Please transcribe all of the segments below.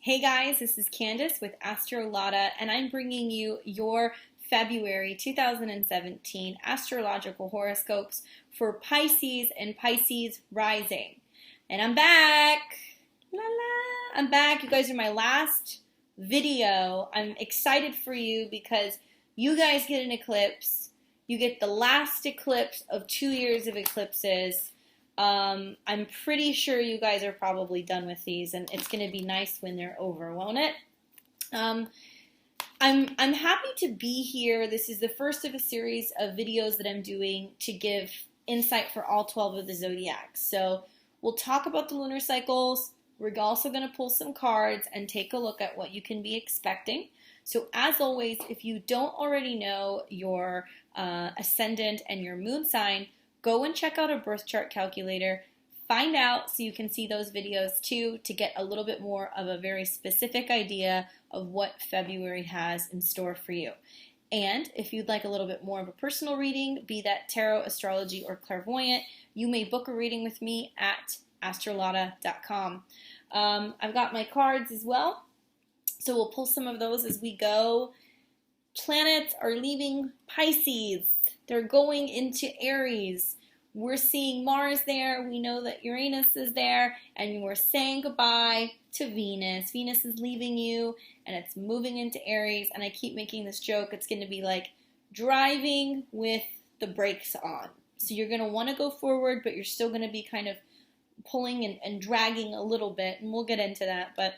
Hey guys, this is Candace with Astrolotta, and I'm bringing you your February 2017 astrological horoscopes for Pisces and Pisces rising. And I'm back! La la! I'm back. You guys are my last video. I'm excited for you because you guys get an eclipse. You get the last eclipse of 2 years of eclipses. I'm pretty sure you guys are probably done with these, and it's going to be nice when they're over, won't it? I'm happy to be here. This is the first of a series of videos that I'm doing to give insight for all 12 of the zodiacs. So we'll talk about the lunar cycles. We're also going to pull some cards and take a look at what you can be expecting. So as always, if you don't already know your ascendant and your moon sign, go and check out a birth chart calculator, find out so you can see those videos too to get a little bit more of a very specific idea of what February has in store for you. And if you'd like a little bit more of a personal reading, be that tarot, astrology, or clairvoyant, you may book a reading with me at astrolotta.com. I've got my cards as well, so we'll pull some of those as we go. Planets are leaving Pisces. They're going into Aries. We're seeing Mars there. We know that Uranus is there. And we're saying goodbye to Venus. Venus is leaving you and it's moving into Aries. And I keep making this joke. It's going to be like driving with the brakes on. So you're going to want to go forward, but you're still going to be kind of pulling and dragging a little bit. And we'll get into that. But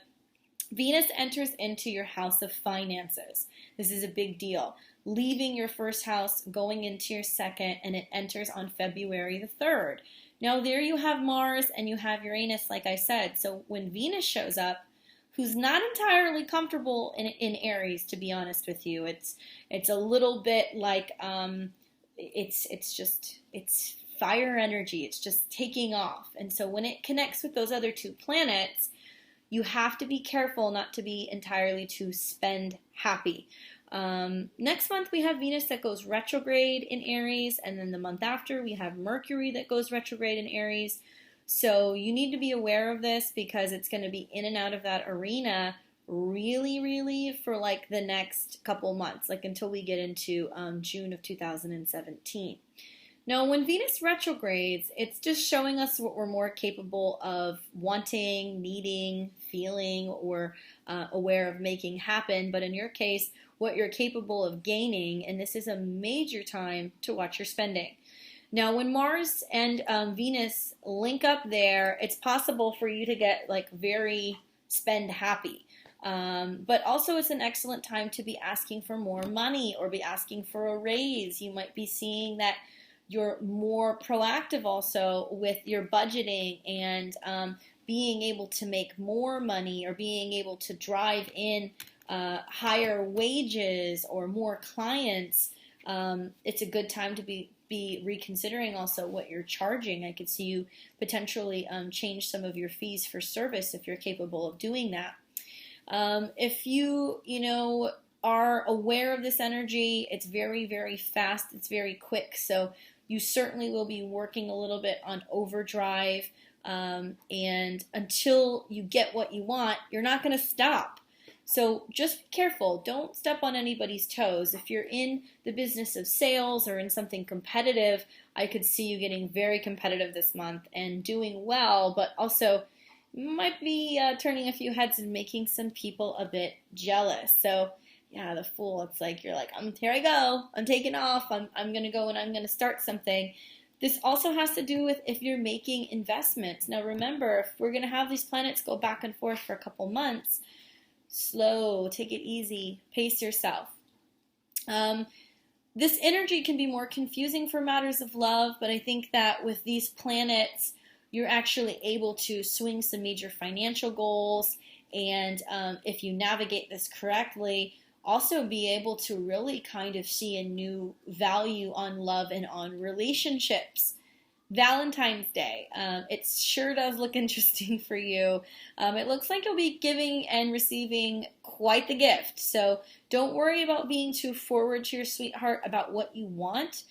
Venus enters into your house of finances. This is a big deal. Leaving your first house, going into your second, and it enters on February the 3rd. Now there you have Mars and you have Uranus, like I said. So when Venus shows up, who's not entirely comfortable in Aries, to be honest with you, it's a little bit like it's fire energy. It's just taking off. And so when it connects with those other two planets, you have to be careful not to be entirely too spend happy. Next month we have Venus that goes retrograde in Aries, and then the month after we have Mercury that goes retrograde in Aries. So you need to be aware of this because it's going to be in and out of that arena really for like the next couple months, like until we get into June of 2017. Now, when Venus retrogrades, it's just showing us what we're more capable of wanting, needing, feeling, or aware of making happen. But in your case, what you're capable of gaining, and this is a major time to watch your spending. Now, when Mars and Venus link up there, it's possible for you to get like very spend happy. But also it's an excellent time to be asking for more money or be asking for a raise. You might be seeing that you're more proactive also with your budgeting and being able to make more money or being able to drive in higher wages or more clients. It's a good time to be reconsidering also what you're charging. I could see you potentially change some of your fees for service if you're capable of doing that. If you are aware of this energy, it's very fast, it's very quick, so you certainly will be working a little bit on overdrive, and until you get what you want, you're not going to stop. So just be careful. Don't step on anybody's toes. If you're in the business of sales or in something competitive, I could see you getting very competitive this month and doing well, but also might be turning a few heads and making some people a bit jealous. So yeah, the Fool, it's like you're like, here I go, I'm taking off, I'm gonna go and I'm gonna start something. This also has to do with if you're making investments. Now remember, if we're gonna have these planets go back and forth for a couple months, slow, take it easy, pace yourself. This energy can be more confusing for matters of love, but I think that with these planets, you're actually able to swing some major financial goals, and if you navigate this correctly, also be able to really kind of see a new value on love and on relationships. Valentine's Day, it sure does look interesting for you. It looks like you'll be giving and receiving quite the gift. So don't worry about being too forward to your sweetheart about what you want.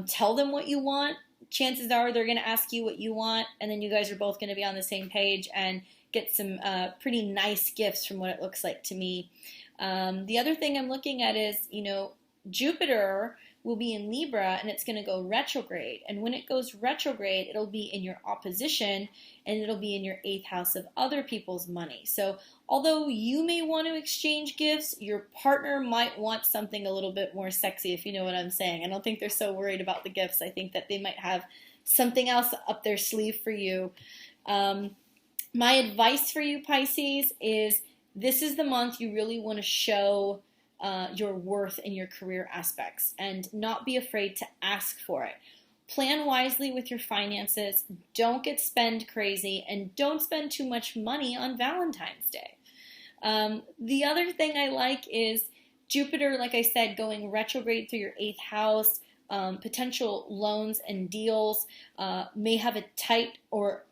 Tell them what you want. Chances are they're going to ask you what you want, and then you guys are both going to be on the same page and get some pretty nice gifts from what it looks like to me. The other thing I'm looking at is, Jupiter will be in Libra and it's going to go retrograde. And when it goes retrograde, it'll be in your opposition and it'll be in your 8th house of other people's money. So although you may want to exchange gifts, your partner might want something a little bit more sexy, if you know what I'm saying. I don't think they're so worried about the gifts. I think that they might have something else up their sleeve for you. My advice for you, Pisces, is this is the month you really want to show your worth in your career aspects and not be afraid to ask for it. Plan wisely with your finances. Don't get spend crazy and don't spend too much money on Valentine's Day. The other thing I like is Jupiter, like I said, going retrograde through your 8th house. Potential loans and deals may have a tight or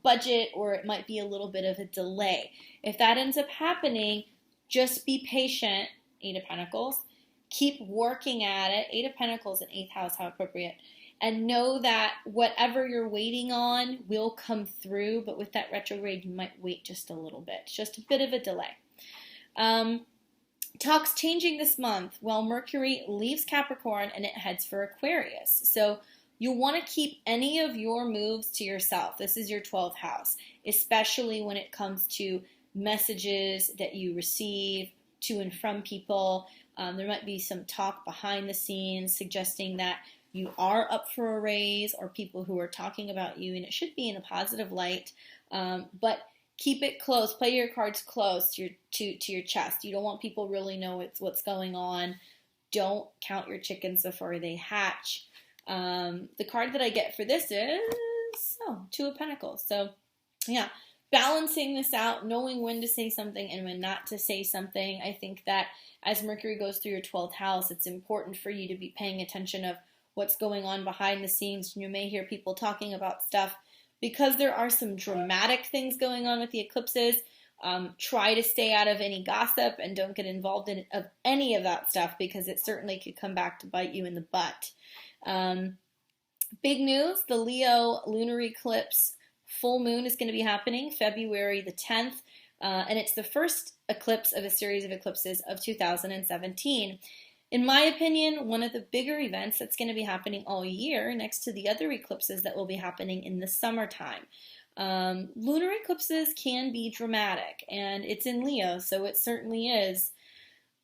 budget, or it might be a little bit of a delay. If that ends up happening, just be patient. 8 of Pentacles. Keep working at it. 8 of Pentacles and 8th house, how appropriate. And know that whatever you're waiting on will come through, but with that retrograde, you might wait just a little bit. Just a bit of a delay. Talks changing this month. Well, Mercury leaves Capricorn and it heads for Aquarius. So you'll want to keep any of your moves to yourself. This is your 12th house, especially when it comes to messages that you receive to and from people. There might be some talk behind the scenes suggesting that you are up for a raise, or people who are talking about you, and it should be in a positive light. But keep it close. Play your cards close to your chest. You don't want people really know what's going on. Don't count your chickens before they hatch. The card that I get for this is 2 of Pentacles. So yeah, balancing this out, knowing when to say something and when not to say something. I think that as Mercury goes through your 12th house, it's important for you to be paying attention of what's going on behind the scenes. You may hear people talking about stuff because there are some dramatic things going on with the eclipses. Try to stay out of any gossip and don't get involved in any of that stuff, because it certainly could come back to bite you in the butt. Big news, the Leo lunar eclipse full moon is going to be happening February the 10th, and it's the first eclipse of a series of eclipses of 2017. In my opinion, one of the bigger events that's going to be happening all year, next to the other eclipses that will be happening in the summertime. Lunar eclipses can be dramatic, and it's in Leo, so it certainly is.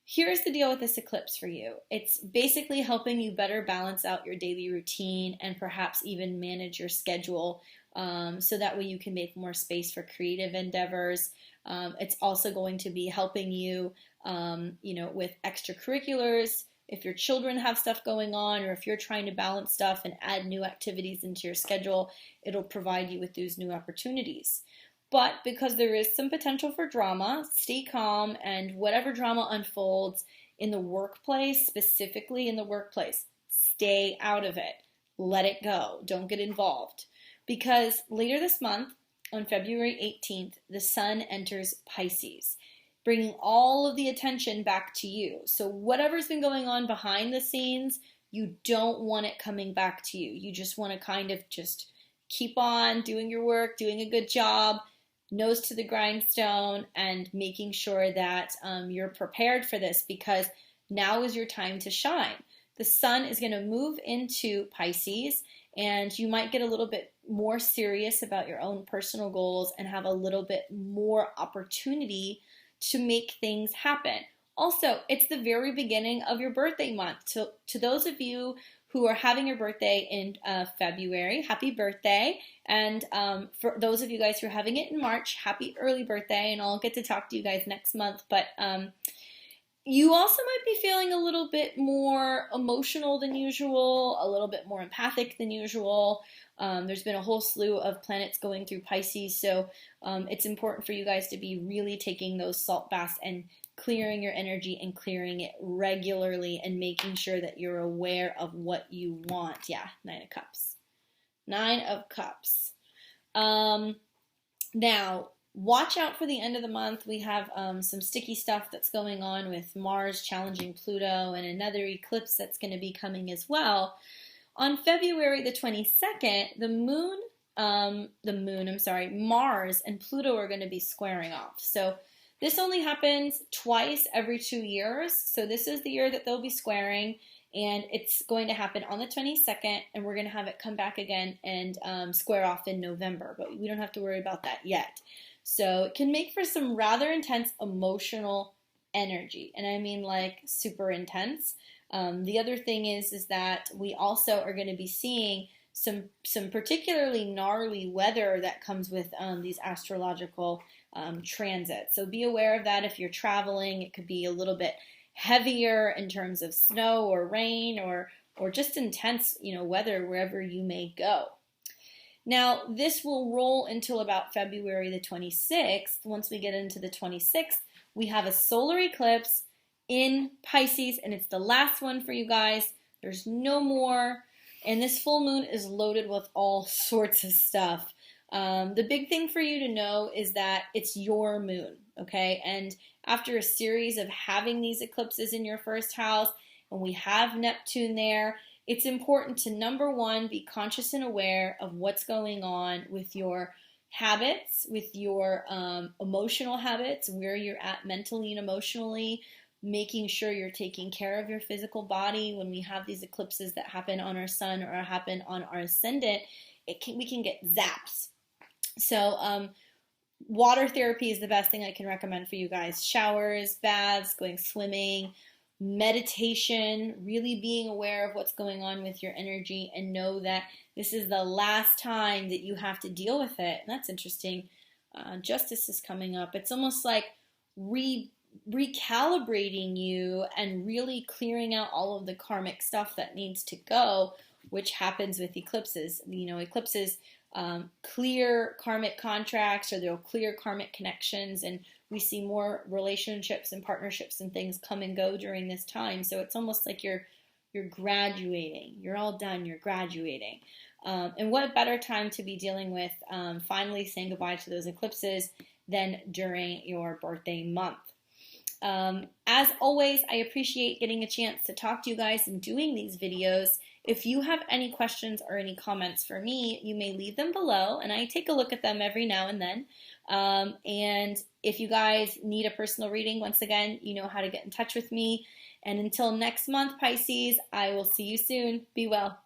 Here's the deal with this eclipse for you. It's basically helping you better balance out your daily routine and perhaps even manage your schedule, so that way you can make more space for creative endeavors. It's also going to be helping you, with extracurriculars. If your children have stuff going on, or if you're trying to balance stuff and add new activities into your schedule, it'll provide you with those new opportunities. But because there is some potential for drama, stay calm, and whatever drama unfolds in the workplace, specifically in the workplace, stay out of it. Let it go. Don't get involved. Because later this month, on February 18th, the sun enters Pisces, bringing all of the attention back to you. So whatever's been going on behind the scenes, you don't want it coming back to you. You just want to kind of just keep on doing your work, doing a good job, nose to the grindstone, and making sure that you're prepared for this, because now is your time to shine. The sun is going to move into Pisces, and you might get a little bit more serious about your own personal goals and have a little bit more opportunity to make things happen. Also, it's the very beginning of your birthday month. So to those of you who are having your birthday in February, happy birthday. And for those of you guys who are having it in March, happy early birthday. And I'll get to talk to you guys next month. But you also might be feeling a little bit more emotional than usual, a little bit more empathic than usual. There's been a whole slew of planets going through Pisces, so it's important for you guys to be really taking those salt baths and clearing your energy and clearing it regularly and making sure that you're aware of what you want. Yeah, 9 of Cups. 9 of Cups. Now, watch out for the end of the month. We have some sticky stuff that's going on with Mars challenging Pluto and another eclipse that's going to be coming as well. On February the 22nd, the moon Mars and Pluto are going to be squaring off. So this only happens twice every 2 years. So this is the year that they'll be squaring, and it's going to happen on the 22nd, and we're going to have it come back again and square off in November, but we don't have to worry about that yet. So it can make for some rather intense emotional energy, and I mean like super intense. The other thing is that we also are going to be seeing some particularly gnarly weather that comes with these astrological transits. So be aware of that if you're traveling. It could be a little bit heavier in terms of snow or rain or just intense, weather wherever you may go. Now, this will roll until about February the 26th. Once we get into the 26th, we have a solar eclipse in Pisces, and it's the last one for you guys. There's no more. And this full moon is loaded with all sorts of stuff. The big thing for you to know is that it's your moon, okay? And after a series of having these eclipses in your first house, and we have Neptune there, it's important to, number one, be conscious and aware of what's going on with your habits, with your emotional habits, where you're at mentally and emotionally, making sure you're taking care of your physical body. When we have these eclipses that happen on our sun or happen on our ascendant, we can get zaps. So water therapy is the best thing I can recommend for you guys. Showers, baths, going swimming, meditation, really being aware of what's going on with your energy, and know that this is the last time that you have to deal with it. And that's interesting. Justice is coming up. It's almost like recalibrating you and really clearing out all of the karmic stuff that needs to go, which happens with eclipses. Eclipses clear karmic contracts, or they'll clear karmic connections, and we see more relationships and partnerships and things come and go during this time. So it's almost like you're graduating. You're all done. You're graduating. And what better time to be dealing with finally saying goodbye to those eclipses than during your birthday month. As always, I appreciate getting a chance to talk to you guys and doing these videos. If you have any questions or any comments for me, you may leave them below, and I take a look at them every now and then. And if you guys need a personal reading, once again, you know how to get in touch with me. And until next month, Pisces, I will see you soon. Be well.